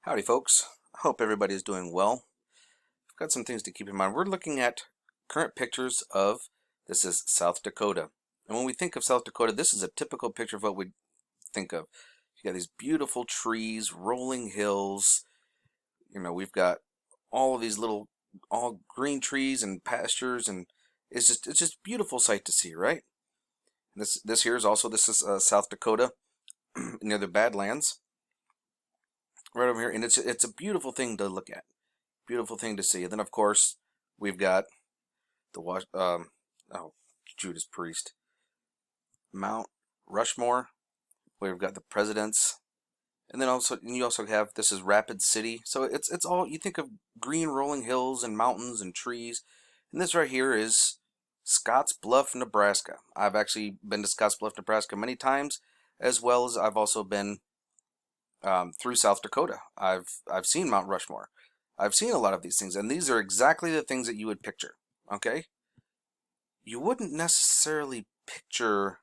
Howdy folks, I hope everybody is doing well. I've got some things to keep in mind. We're looking at current pictures of, this is South Dakota. And when we think of South Dakota, this is a typical picture of what we think of. You got these beautiful trees, rolling hills, we've got all of these little, all green trees and pastures, and it's just a beautiful sight to see, right? This here is also, this is South Dakota near the Badlands. Right over here, and it's a beautiful thing to look at, beautiful thing to see. And then of course we've got the Judas Priest, Mount Rushmore. We've got the presidents, and then you also have, this is Rapid City. So it's all, you think of green rolling hills and mountains and trees. And this right here is Scotts Bluff, Nebraska. I've actually been to Scotts Bluff, Nebraska many times, as well as I've also been through South Dakota. I've seen Mount Rushmore. I've seen a lot of these things, and these are exactly the things that you would picture. Okay, you wouldn't necessarily picture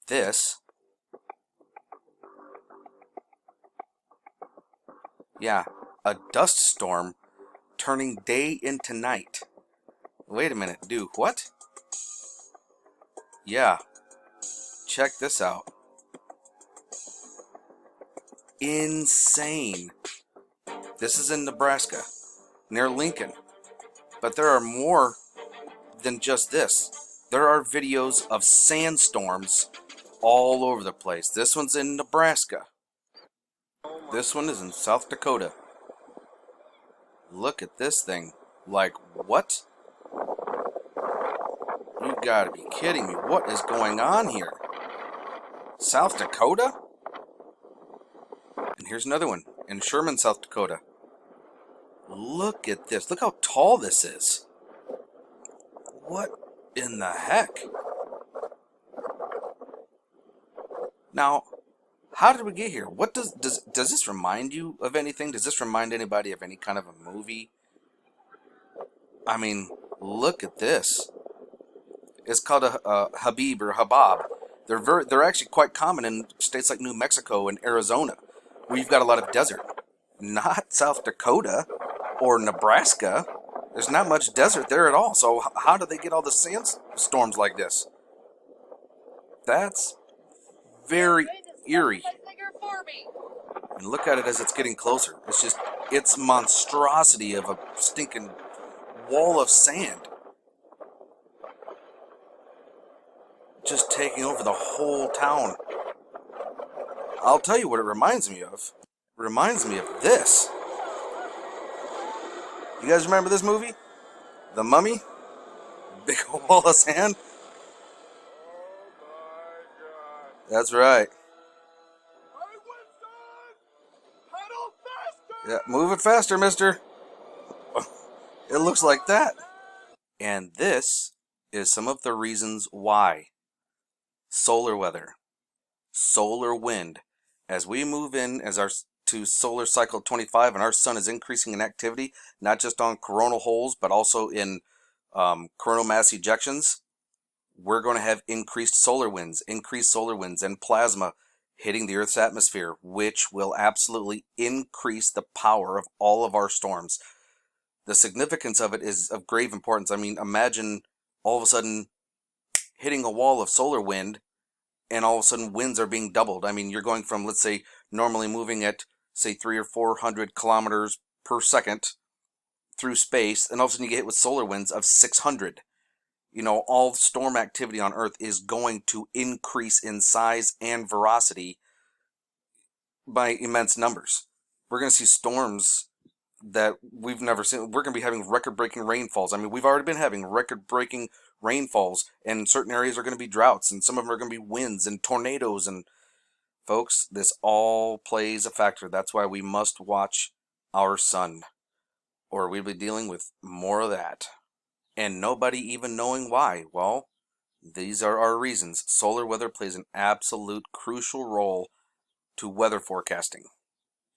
this. Yeah, a dust storm turning day into night. Wait a minute, dude, what? Yeah, check this out. Insane. This is in Nebraska, near Lincoln. But there are more than just this. There are videos of sandstorms all over the place. This one's in Nebraska. This one is in South Dakota. Look at this thing. Like, what? You gotta be kidding me. What is going on here? South Dakota? And here's another one in Sherman, South Dakota. Look at this. Look how tall this is. What in the heck? Now, how did we get here? What does this remind you of anything? Does this remind anybody of any kind of a movie? I mean, look at this. It's called a Habib or Habab. They're actually quite common in states like New Mexico and Arizona, where you've got a lot of desert. Not South Dakota or Nebraska. There's not much desert there at all. So how do they get all the sandstorms like this? That's very eerie. And look at it as it's getting closer. It's monstrosity of a stinking wall of sand. Just taking over the whole town. I'll tell you what it reminds me of. It reminds me of this. You guys remember this movie? The Mummy? Big old wall of sand? That's right. Yeah, move it faster, mister. It looks like that. And this is some of the reasons why. Solar weather, solar wind. As we move in to solar cycle 25 and our sun is increasing in activity, not just on coronal holes, but also in coronal mass ejections, we're going to have increased solar winds and plasma hitting the Earth's atmosphere, which will absolutely increase the power of all of our storms. The significance of it is of grave importance. I mean, imagine all of a sudden hitting a wall of solar wind, and all of a sudden winds are being doubled. I mean, you're going from, let's say, normally moving at, say, 300 or 400 kilometers per second through space, and all of a sudden you get hit with solar winds of 600. All storm activity on Earth is going to increase in size and veracity by immense numbers. We're going to see storms that we've never seen. We're going to be having record-breaking rainfalls. I mean, we've already been having record-breaking rainfalls, and certain areas are going to be droughts, and some of them are going to be winds and tornadoes. And folks, this all plays a factor. That's why we must watch our sun, or we'll be dealing with more of that. And nobody even knowing why. Well, these are our reasons. Solar weather plays an absolute crucial role to weather forecasting.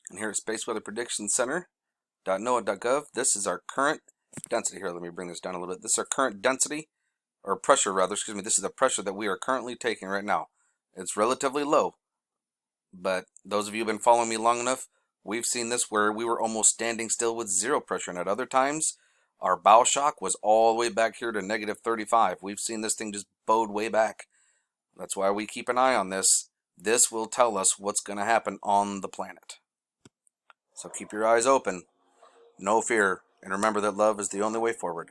And here at Space Weather Prediction Center.noaa.gov, this is our current density. Here, let me bring this down a little bit. This is our current density or pressure rather, excuse me, this is the pressure that we are currently taking right now. It's relatively low, but those of you who've been following me long enough, we've seen this where we were almost standing still with zero pressure, and at other times, our bow shock was all the way back here to negative 35. We've seen this thing just bowed way back. That's why we keep an eye on this. This will tell us what's going to happen on the planet. So keep your eyes open. No fear. And remember that love is the only way forward.